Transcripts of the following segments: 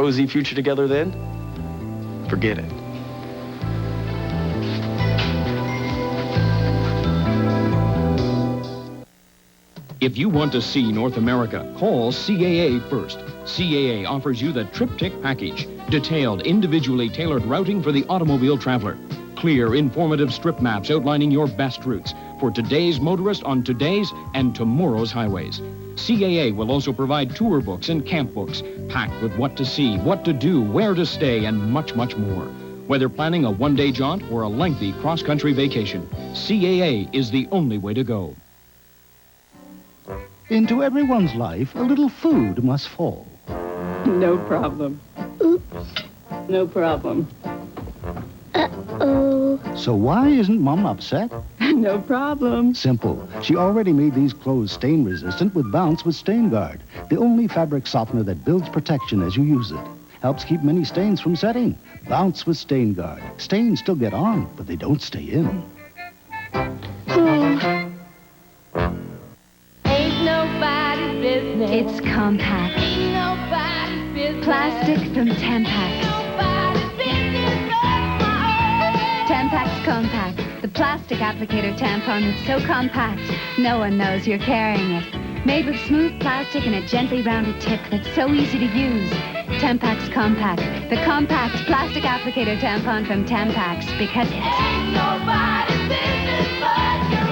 rosy future together then, forget it. If you want to see North America, call CAA first. CAA offers you the Triptych package, detailed, individually tailored routing for the automobile traveler. Clear, informative strip maps outlining your best routes for today's motorist on today's and tomorrow's highways. CAA will also provide tour books and camp books, packed with what to see, what to do, where to stay, and much, much more. Whether planning a one-day jaunt or a lengthy cross-country vacation, CAA is the only way to go. Into everyone's life, a little food must fall. No problem. Oops. No problem. Uh-oh. So why isn't Mom upset? No problem. Simple. She already made these clothes stain-resistant with Bounce with Stain Guard, the only fabric softener that builds protection as you use it. Helps keep many stains from setting. Bounce with Stain Guard. Stains still get on, but they don't stay in. Ain't nobody's business. It's compact. Ain't nobody's business. Plastic from Tampax. Nobody's business but my own. Tampax Compact. The plastic applicator tampon that's so compact, no one knows you're carrying it. Made with smooth plastic and a gently rounded tip that's so easy to use. Tampax Compact. The compact plastic applicator tampon from Tampax because it's... Ain't nobody's business but your own.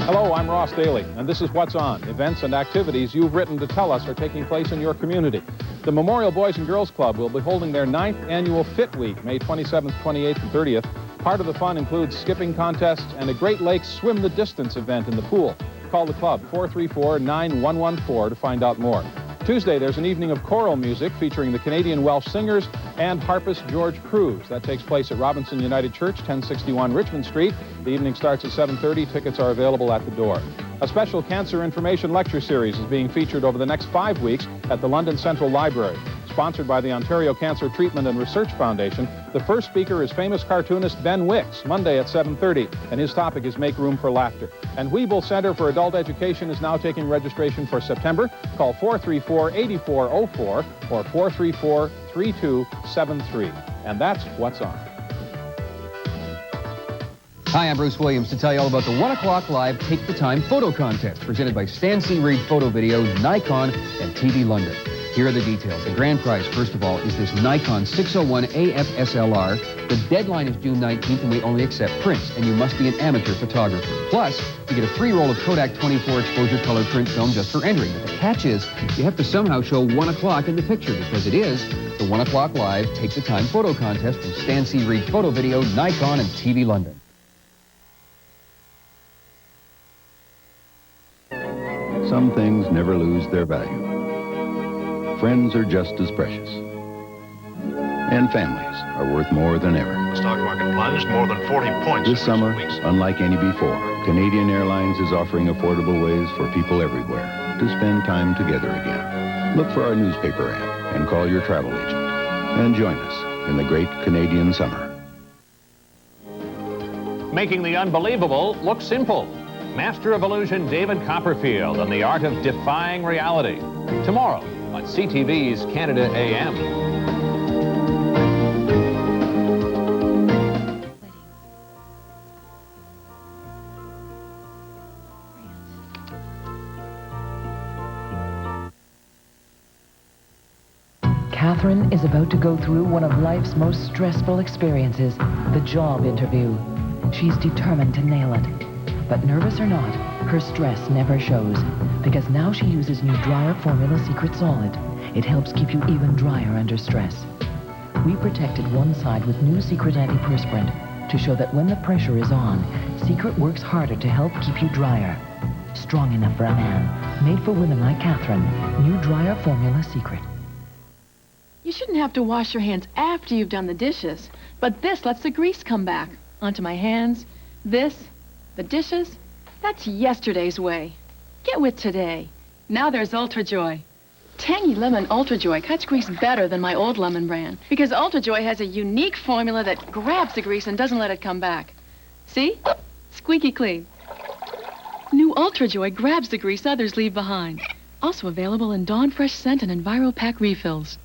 Hello, I'm Ross Daly, and this is What's On. Events and activities you've written to tell us are taking place in your community. The Memorial Boys and Girls Club will be holding their 9th annual Fit Week, May 27th, 28th, and 30th. Part of the fun includes skipping contests and a Great Lakes Swim the Distance event in the pool. Call the club, 434-9114, to find out more. Tuesday, there's an evening of choral music featuring the Canadian Welsh singers and harpist George Cruz. That takes place at Robinson United Church, 1061 Richmond Street. The evening starts at 7:30. Tickets are available at the door. A special cancer information lecture series is being featured over the next 5 weeks at the London Central Library. Sponsored by the Ontario Cancer Treatment and Research Foundation, the first speaker is famous cartoonist Ben Wicks, Monday at 7:30, and his topic is Make Room for Laughter. And Weeble Center for Adult Education is now taking registration for September. Call 434-8404 or 434-3273. And that's What's On. Hi, I'm Bruce Williams to tell you all about the 1 o'clock live Take the Time photo contest presented by Stan C. Reed Photo Video, Nikon, and TV London. Here are the details. The grand prize, first of all, is this Nikon 601 AF SLR. The deadline is June 19th, and we only accept prints, and you must be an amateur photographer. Plus, you get a free roll of Kodak 24 exposure color print film just for entering. But the catch is, you have to somehow show 1 o'clock in the picture, because it is the 1 o'clock live Take the Time photo contest from Stan C. Reed Photo Video, Nikon, and TV London. Some things never lose their value. Friends are just as precious. And families are worth more than ever. The stock market plunged more than 40 points. This summer, unlike any before, Canadian Airlines is offering affordable ways for people everywhere to spend time together again. Look for our newspaper ad and call your travel agent. And join us in the great Canadian summer. Making the unbelievable look simple. Master of Illusion David Copperfield and the Art of Defying Reality. Tomorrow on CTV's Canada AM. Catherine is about to go through one of life's most stressful experiences, the job interview. She's determined to nail it. But nervous or not, her stress never shows, because now she uses new Dryer Formula Secret Solid. It helps keep you even drier under stress. We protected one side with new Secret Antiperspirant to show that when the pressure is on, Secret works harder to help keep you drier. Strong enough for a man, made for women like Catherine. New Dryer Formula Secret. You shouldn't have to wash your hands after you've done the dishes, but this lets the grease come back onto my hands. This, the dishes, that's yesterday's way. Get with today. Now there's Ultra Joy. Tangy Lemon Ultra Joy cuts grease better than my old lemon brand because Ultra Joy has a unique formula that grabs the grease and doesn't let it come back. See? Squeaky clean. New Ultra Joy grabs the grease others leave behind. Also available in Dawn Fresh Scent and EnviroPack refills.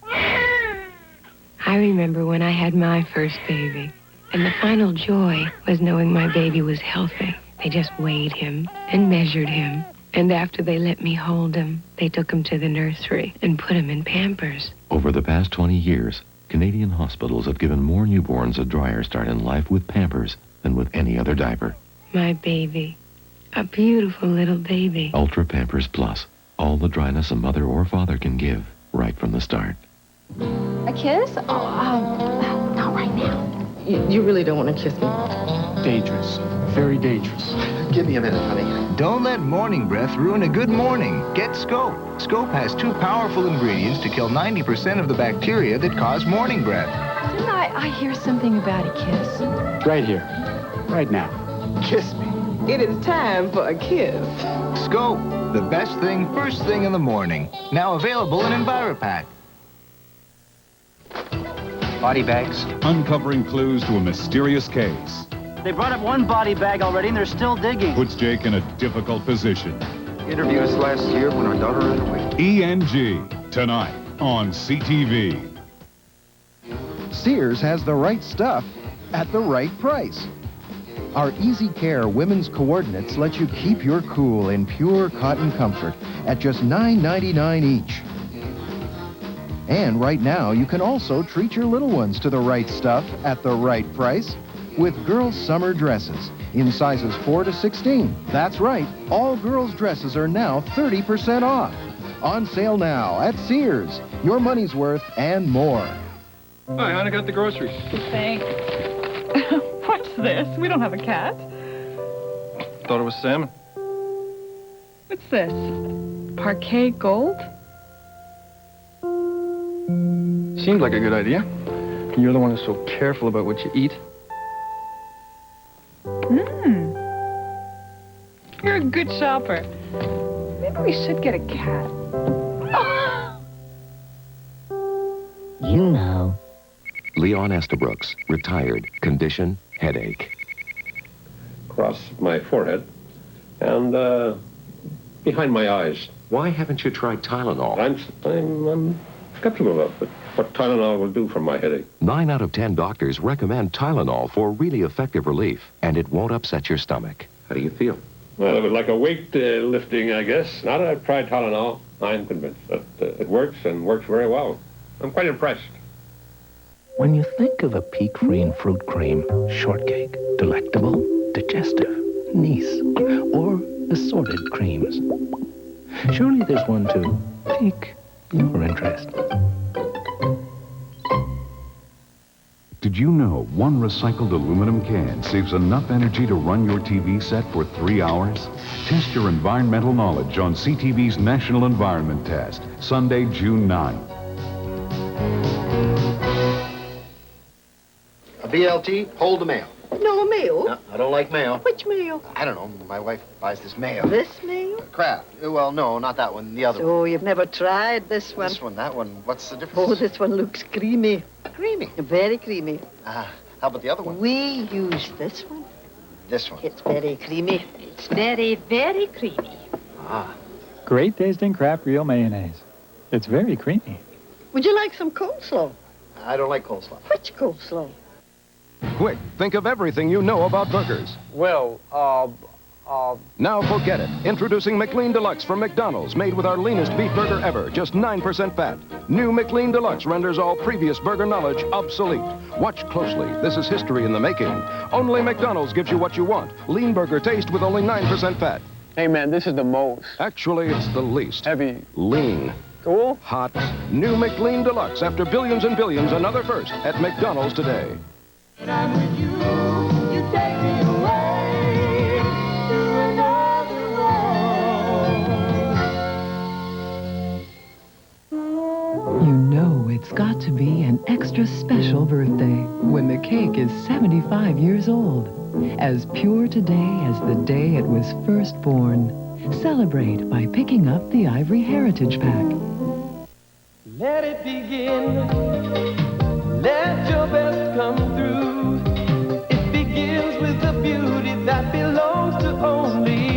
I remember when I had my first baby, and the final joy was knowing my baby was healthy. They just weighed him and measured him, and after they let me hold him, they took him to the nursery and put him in Pampers. Over the past 20 years, Canadian hospitals have given more newborns a drier start in life with Pampers than with any other diaper. My baby, a beautiful little baby. Ultra Pampers Plus, all the dryness a mother or father can give right from the start. A kiss? Oh, not right now. You really don't want to kiss me? Dangerous. Very dangerous. Give me a minute, honey. Don't let morning breath ruin a good morning. Get Scope. Scope has 2 powerful ingredients to kill 90% of the bacteria that cause morning breath. Didn't I hear something about a kiss? Right here. Right now. Kiss me. It is time for a kiss. Scope, the best thing first thing in the morning. Now available in EnviroPack. Body bags. Uncovering clues to a mysterious case. They brought up one body bag already, and they're still digging. Puts Jake in a difficult position. Interviewed us last year when our daughter ran away. ENG, tonight on CTV. Sears has the right stuff at the right price. Our Easy Care women's coordinates let you keep your cool in pure cotton comfort at just $9.99 each. And right now, you can also treat your little ones to the right stuff at the right price with girls' summer dresses in sizes 4 to 16. That's right, all girls' dresses are now 30% off. On sale now at Sears. Your money's worth and more. Hi, hon, I got the groceries. Thanks. What's this? We don't have a cat. Thought it was salmon. What's this? Parquet gold? Seems like a good idea. You're the one who's so careful about what you eat. You're a good shopper. Maybe we should get a cat. You know. Leon Estabrooks, retired, condition, headache. Across my forehead and behind my eyes. Why haven't you tried Tylenol? I'm skeptical about what Tylenol will do for my headache. 9 out of 10 doctors recommend Tylenol for really effective relief, and it won't upset your stomach. How do you feel? Well, it was like a weight lifting, I guess. Now that I've tried Tylenol, I'm convinced that it works and works very well. I'm quite impressed. When you think of a peak-free and fruit cream, shortcake, delectable, digestive, nice, or assorted creams, surely there's one to pique your interest. Did you know one recycled aluminum can saves enough energy to run your TV set for 3 hours? Test your environmental knowledge on CTV's National Environment Test, Sunday, June 9th. A BLT, hold the mail. No mail? No, I don't like mail. Which mail? I don't know. My wife buys this mail. This mail? Kraft. Well, no, not that one. The other one. So you've never tried this one? This one, that one. What's the difference? Oh, this one looks creamy. Creamy? Very creamy. How about the other one? We use this one. This one? It's very creamy. It's very, very creamy. Great tasting Kraft real mayonnaise. It's very creamy. Would you like some coleslaw? I don't like coleslaw. Which coleslaw? Quick, think of everything you know about burgers. Well, Now forget it. Introducing McLean Deluxe from McDonald's, made with our leanest beef burger ever, just 9% fat. New McLean Deluxe renders all previous burger knowledge obsolete. Watch closely. This is history in the making. Only McDonald's gives you what you want. Lean burger taste with only 9% fat. Hey, man, this is the most. Actually, it's the least. Heavy. Lean. Cool. Hot. New McLean Deluxe. After billions and billions, another first at McDonald's today. When I'm with you, you take me away to another world. You know it's got to be an extra special birthday when the cake is 75 years old. As pure today as the day it was first born. Celebrate by picking up the Ivory Heritage Pack. Let it begin. Let your best come through. It begins with the beauty that belongs to only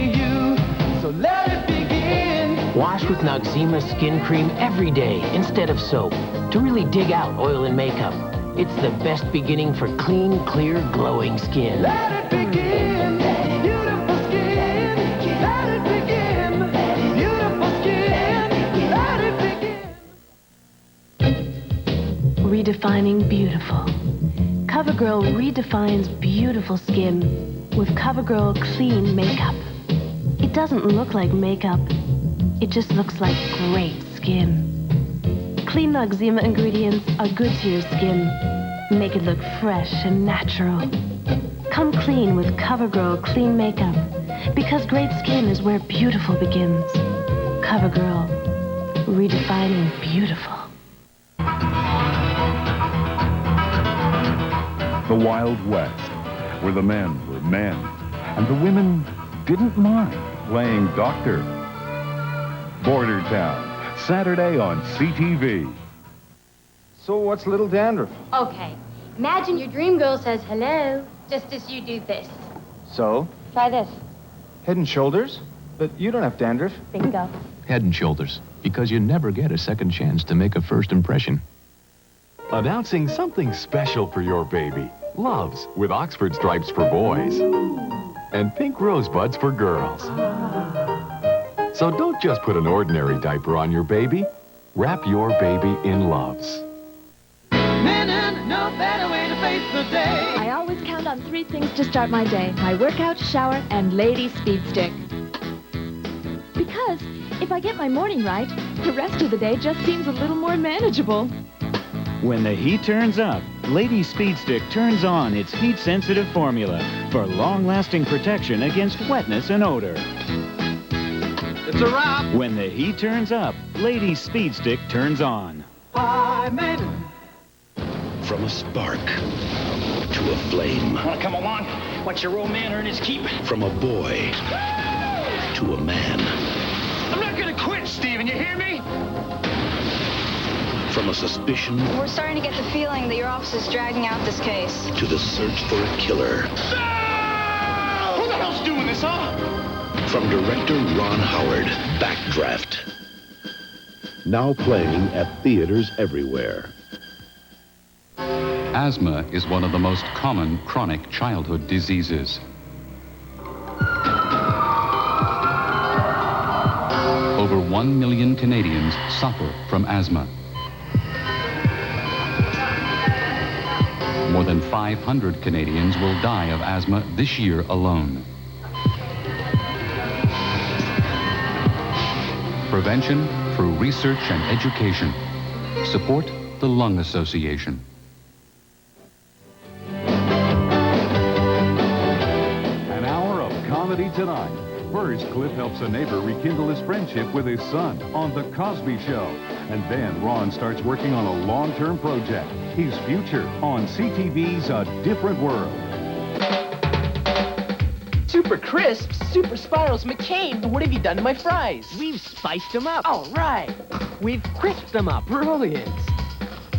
Wash with Noxzema skin cream every day instead of soap to really dig out oil and makeup. It's the best beginning for clean, clear, glowing skin. Let it begin, beautiful skin. Let it begin, beautiful skin. Let it begin. Redefining beautiful. CoverGirl redefines beautiful skin with CoverGirl Clean Makeup. It doesn't look like makeup. It just looks like great skin. Clean Noxzema ingredients are good to your skin. Make it look fresh and natural. Come clean with CoverGirl Clean Makeup, because great skin is where beautiful begins. CoverGirl, redefining beautiful. The Wild West, where the men were men, and the women didn't mind playing doctor. Border Town, Saturday on CTV. So what's little dandruff? Okay, imagine your dream girl says hello, just as you do this. So? Try this. Head and shoulders? But you don't have dandruff. Bingo. Head and Shoulders, because you never get a second chance to make a first impression. Announcing something special for your baby. Loves with Oxford stripes for boys and pink rosebuds for girls. So don't just put an ordinary diaper on your baby. Wrap your baby in Loves. Men no better way to face the day. I always count on 3 things to start my day: my workout, shower, and Lady Speed Stick. Because if I get my morning right, the rest of the day just seems a little more manageable. When the heat turns up, Lady Speed Stick turns on its heat-sensitive formula for long-lasting protection against wetness and odor. It's a wrap. When the heat turns up, Lady Speed Stick turns on. From a spark to a flame. Wanna come along? Watch your old man earn his keep. From a boy to a man. I'm not gonna quit, Steven, you hear me? From a suspicion We're starting to get the feeling that your office is dragging out this case. to the search for a killer. Who the hell's doing this, huh? From director Ron Howard, Backdraft. Now playing at theaters everywhere. Asthma is one of the most common chronic childhood diseases. Over 1 million Canadians suffer from asthma. More than 500 Canadians will die of asthma this year alone. Prevention through research and education. Support the Lung Association. An hour of comedy tonight. First, Cliff helps a neighbor rekindle his friendship with his son on The Cosby Show. And then Ron starts working on a long-term project, his future, on CTV's A Different World. Super crisps, super spirals. McCain, what have you done to my fries? We've spiced them up. All right. We've crisped them up. Brilliant.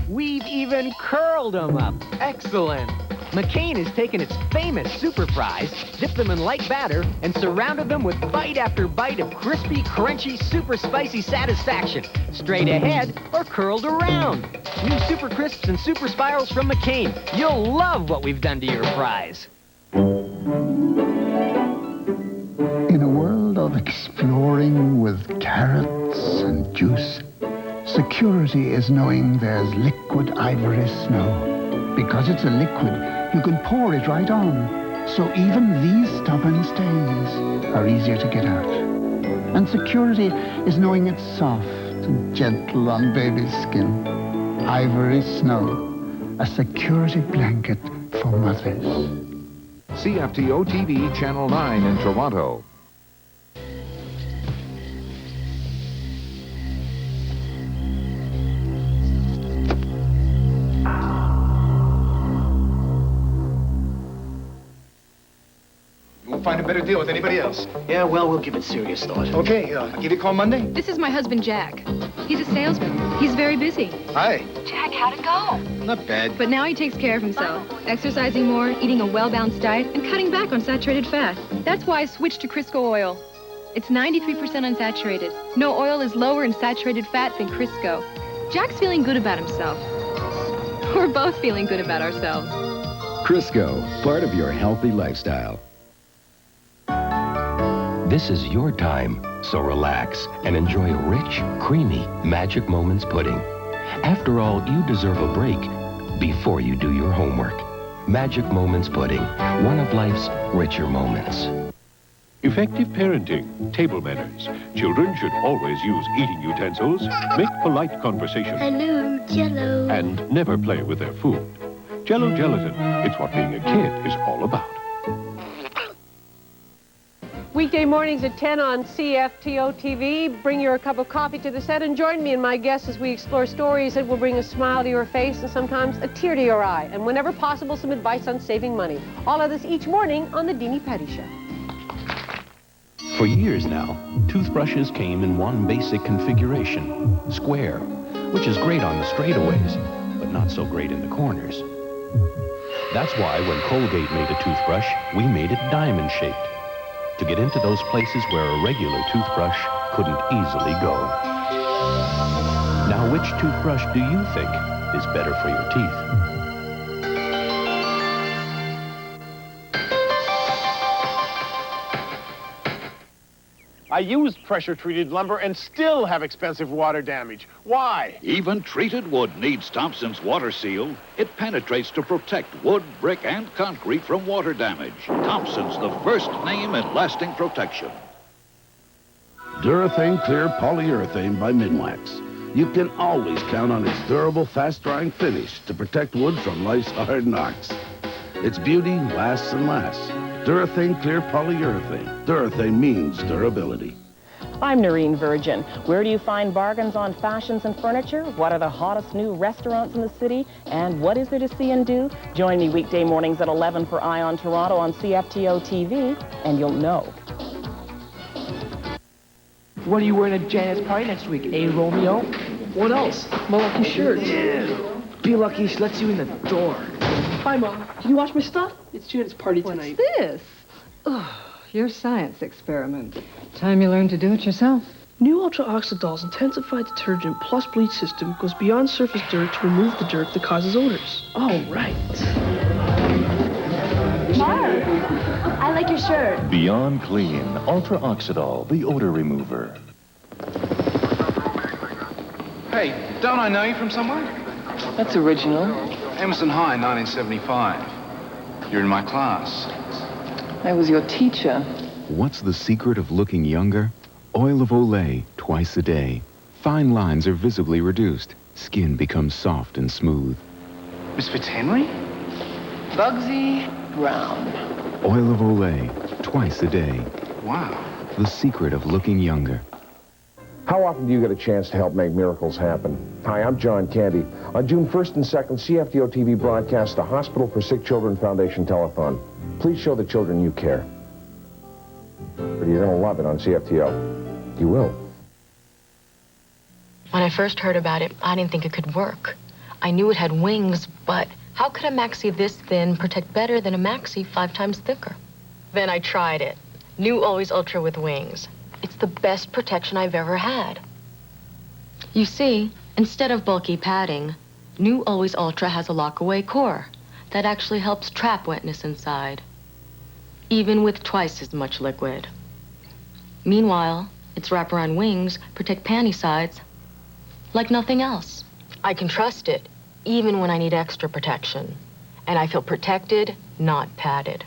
We've even curled them up. Excellent. McCain has taken its famous super fries, dipped them in light batter, and surrounded them with bite after bite of crispy, crunchy, super spicy satisfaction. Straight ahead or curled around. New super crisps and super spirals from McCain. You'll love what we've done to your fries. In a world of exploring with carrots and juice, security is knowing there's liquid ivory snow. Because it's a liquid, you can pour it right on. So even these stubborn stains are easier to get out. And security is knowing it's soft and gentle on baby's skin. Ivory Snow, a security blanket for mothers. CFTO-TV Channel 9 in Toronto. We'll find a better deal with anybody else. Yeah, well, we'll give it serious thought. Okay, I'll give you a call Monday. This is my husband, Jack. He's a salesman. He's very busy. Hi. Jack, how'd it go? Not bad. But now he takes care of himself, exercising more, eating a well-balanced diet, and cutting back on saturated fat. That's why I switched to Crisco oil. It's 93% unsaturated. No oil is lower in saturated fat than Crisco. Jack's feeling good about himself. We're both feeling good about ourselves. Crisco, part of your healthy lifestyle. This is your time, so relax and enjoy a rich, creamy Magic Moments pudding. After all, you deserve a break before you do your homework. Magic Moments pudding, one of life's richer moments. Effective parenting, table manners. Children should always use eating utensils, make polite conversation. Hello, Jello. And never play with their food. Jello Gelatin, it's what being a kid is all about. Weekday mornings at 10 on CFTO-TV. Bring your cup of coffee to the set and join me and my guests as we explore stories that will bring a smile to your face and sometimes a tear to your eye. And whenever possible, some advice on saving money. All of this each morning on The Deanie Petty Show. For years now, toothbrushes came in one basic configuration, square, which is great on the straightaways, but not so great in the corners. That's why when Colgate made a toothbrush, we made it diamond-shaped, to get into those places where a regular toothbrush couldn't easily go. Now, which toothbrush do you think is better for your teeth? I used pressure-treated lumber and still have expensive water damage. Why? Even treated wood needs Thompson's Water Seal. It penetrates to protect wood, brick, and concrete from water damage. Thompson's the first name in lasting protection. Durethane Clear Polyurethane by Minwax. You can always count on its durable, fast-drying finish to protect wood from life's hard knocks. Its beauty lasts and lasts. Durethane Clear Polyurethane. Durethane means durability. I'm Noreen Virgin. Where do you find bargains on fashions and furniture? What are the hottest new restaurants in the city? And what is there to see and do? Join me weekday mornings at 11 for Eye on Toronto on CFTO-TV, and you'll know. What are you wearing at Janet's party next week, eh, Romeo? What else? My lucky shirt. Yeah. Be lucky she lets you in the door. Hi, Mom. Can you wash my stuff? It's Janet's party tonight. What's this? Oh, your science experiment. Time you learn to do it yourself. New Ultra Oxidol's intensified detergent plus bleach system goes beyond surface dirt to remove the dirt that causes odors. Oh, right. Mark, I like your shirt. Beyond Clean, Ultra Oxidol, the odor remover. Hey, don't I know you from somewhere? That's original. Emerson High, 1975. You're in my class. I was your teacher. What's the secret of looking younger? Oil of Olay, twice a day. Fine lines are visibly reduced. Skin becomes soft and smooth. Miss Fitzhenry? Bugsy Brown. Oil of Olay, twice a day. Wow. The secret of looking younger. How often do you get a chance to help make miracles happen? Hi, I'm John Candy. On June 1st and 2nd, CFTO-TV broadcasts the Hospital for Sick Children Foundation Telethon. Please show the children you care. But you're going to love it on CFTO. You will. When I first heard about it, I didn't think it could work. I knew it had wings, but how could a maxi this thin protect better than a maxi 5 times thicker? Then I tried it. New Always Ultra with wings. It's the best protection I've ever had. You see, instead of bulky padding, New Always Ultra has a lock-away core that actually helps trap wetness inside, even with twice as much liquid. Meanwhile, its wraparound wings protect panty sides like nothing else. I can trust it, even when I need extra protection. And I feel protected, not padded.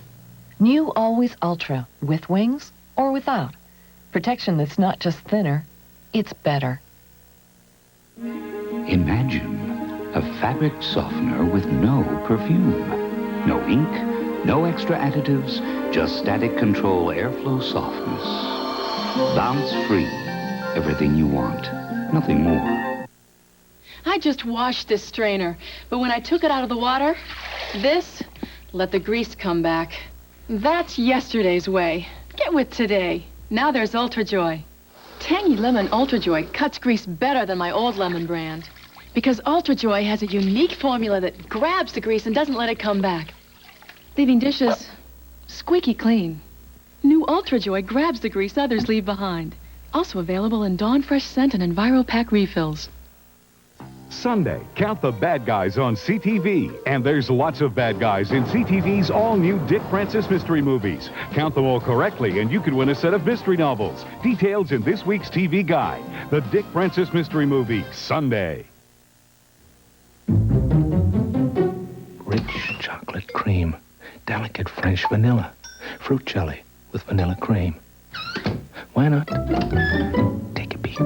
New Always Ultra, with wings or without. Protection that's not just thinner, it's better. Imagine a fabric softener with no perfume. No ink, no extra additives, just static control airflow softness. Bounce-free, everything you want, nothing more. I just washed this strainer, but when I took it out of the water, this let the grease come back. That's yesterday's way. Get with today. Now there's Ultra Joy. Tangy Lemon Ultra Joy cuts grease better than my old lemon brand. Because Ultra Joy has a unique formula that grabs the grease and doesn't let it come back, leaving dishes squeaky clean. New Ultra Joy grabs the grease others leave behind. Also available in Dawn Fresh Scent and EnviroPack refills. Sunday, count the bad guys on CTV. And there's lots of bad guys in CTV's all-new Dick Francis mystery movies. Count them all correctly, and you could win a set of mystery novels. Details in this week's TV guide. The Dick Francis mystery movie, Sunday. Rich chocolate cream, delicate French vanilla, fruit jelly with vanilla cream. Why not take a peek?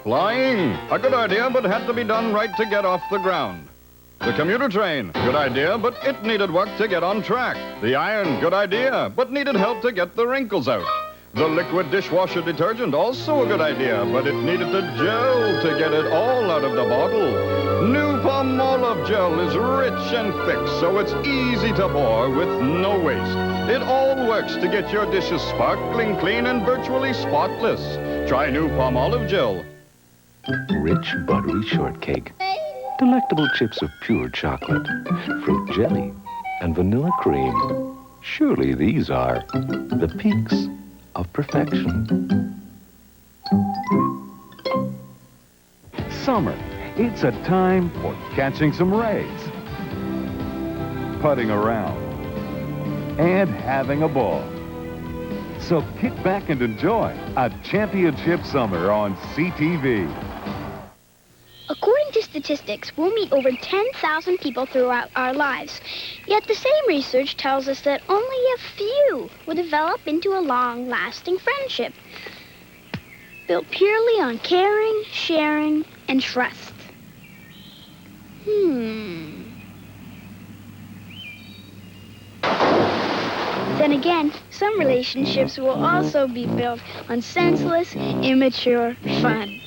Flying, a good idea, but had to be done right to get off the ground. The commuter train, good idea, but it needed work to get on track. The iron, good idea, but needed help to get the wrinkles out. The liquid dishwasher detergent, also a good idea, but it needed the gel to get it all out of the bottle. New Palmolive gel is rich and thick, so it's easy to pour with no waste. It all works to get your dishes sparkling clean and virtually spotless. Try new Palmolive gel. Rich, buttery shortcake, delectable chips of pure chocolate, fruit jelly, and vanilla cream. Surely these are the peaks of perfection. Summer, it's a time for catching some rays, putting around, and having a ball. So kick back and enjoy a championship summer on CTV. According to statistics, we'll meet over 10,000 people throughout our lives. Yet the same research tells us that only a few will develop into a long-lasting friendship, built purely on caring, sharing, and trust. Then again, some relationships will also be built on senseless, immature fun.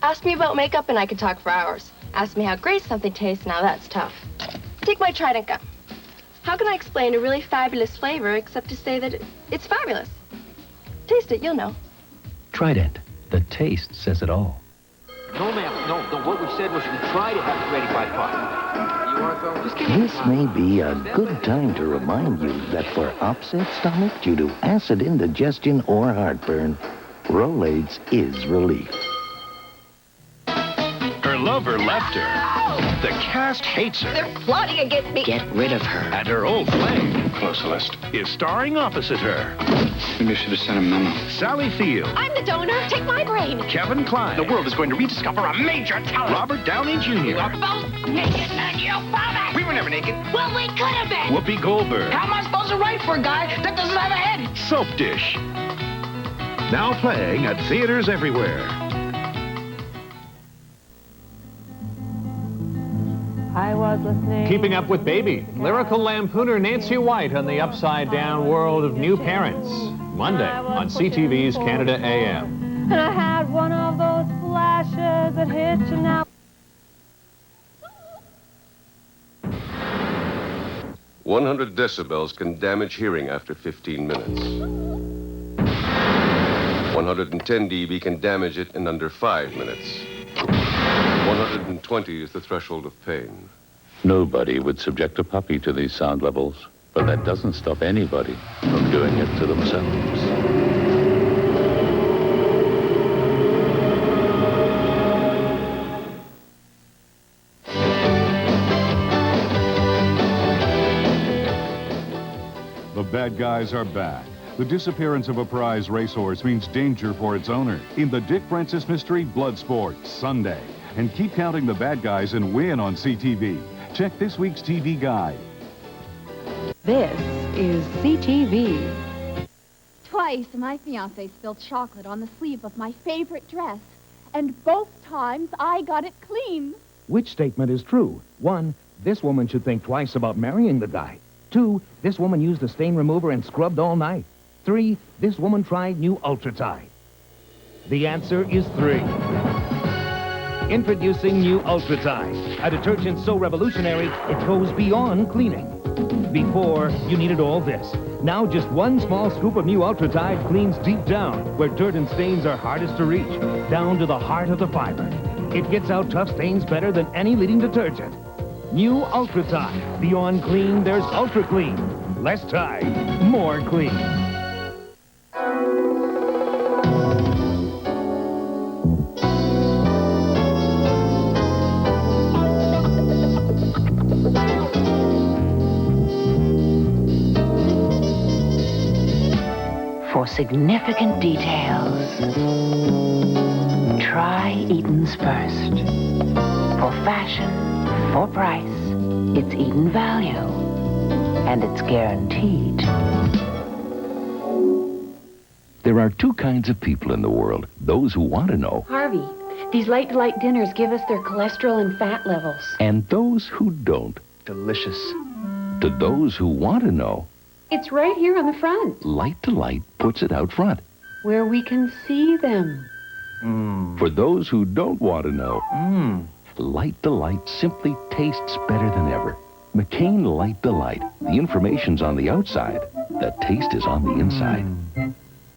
Ask me about makeup and I could talk for hours. Ask me how great something tastes, now that's tough. Take my Trident gum. How can I explain a really fabulous flavor except to say that it's fabulous? Taste it, you'll know. Trident, the taste says it all. No, ma'am, no. What we said was we try to have it ready by 5. You are, Just kidding. This may be a good time to remind you that for upset stomach due to acid indigestion or heartburn, Rolaids is relief. Her lover left her. The cast hates her. They're plotting against me. Get rid of her. And her old flame, close list, is starring opposite her. Maybe I should have sent a memo. Sally Field. I'm the donor. Take my brain. Kevin Kline. The world is going to rediscover a major talent. Robert Downey Jr. We are both naked and you vomit. We were never naked. Well, we could have been. Whoopi Goldberg. How am I supposed to write for a guy that doesn't have a head? Soap Dish. Now playing at theaters everywhere. I was listening. Keeping Up with Baby. Lyrical lampooner Nancy White on the upside-down world of new parents. Monday on CTV's Canada AM. And I had one of those flashes that hit you now. 100 decibels can damage hearing after 15 minutes. 110 dB can damage it in under 5 minutes. 120 is the threshold of pain. Nobody would subject a puppy to these sound levels, but that doesn't stop anybody from doing it to themselves. The bad guys are back. The disappearance of a prize racehorse means danger for its owner in the Dick Francis mystery Bloodsport, Sunday. And keep counting the bad guys and win on CTV. Check this week's TV guide. This is CTV. Twice my fiancé spilled chocolate on the sleeve of my favorite dress, and both times I got it clean. Which statement is true? 1, this woman should think twice about marrying the guy. 2, this woman used a stain remover and scrubbed all night. 3, this woman tried new Ultra Tide. The answer is 3. Introducing new Ultra Tide, a detergent so revolutionary it goes beyond cleaning. Before, you needed all this. Now just one small scoop of new Ultra Tide cleans deep down, where dirt and stains are hardest to reach, down to the heart of the fiber. It gets out tough stains better than any leading detergent. New Ultra Tide. Beyond clean, there's Ultra Clean. Less Tide, more clean. For significant details, try Eaton's first. For fashion, for price, it's Eaton Value. And it's guaranteed. There are two kinds of people in the world. Those who want to know, Harvey, these light-to-light dinners give us their cholesterol and fat levels. and those who don't. Delicious. To those who want to know, It's right here on the front, Light to Light puts it out front. where we can see them. For those who don't want to know, Light to Light simply tastes better than ever. McCain Light to Light. The information's on the outside. The taste is on the inside.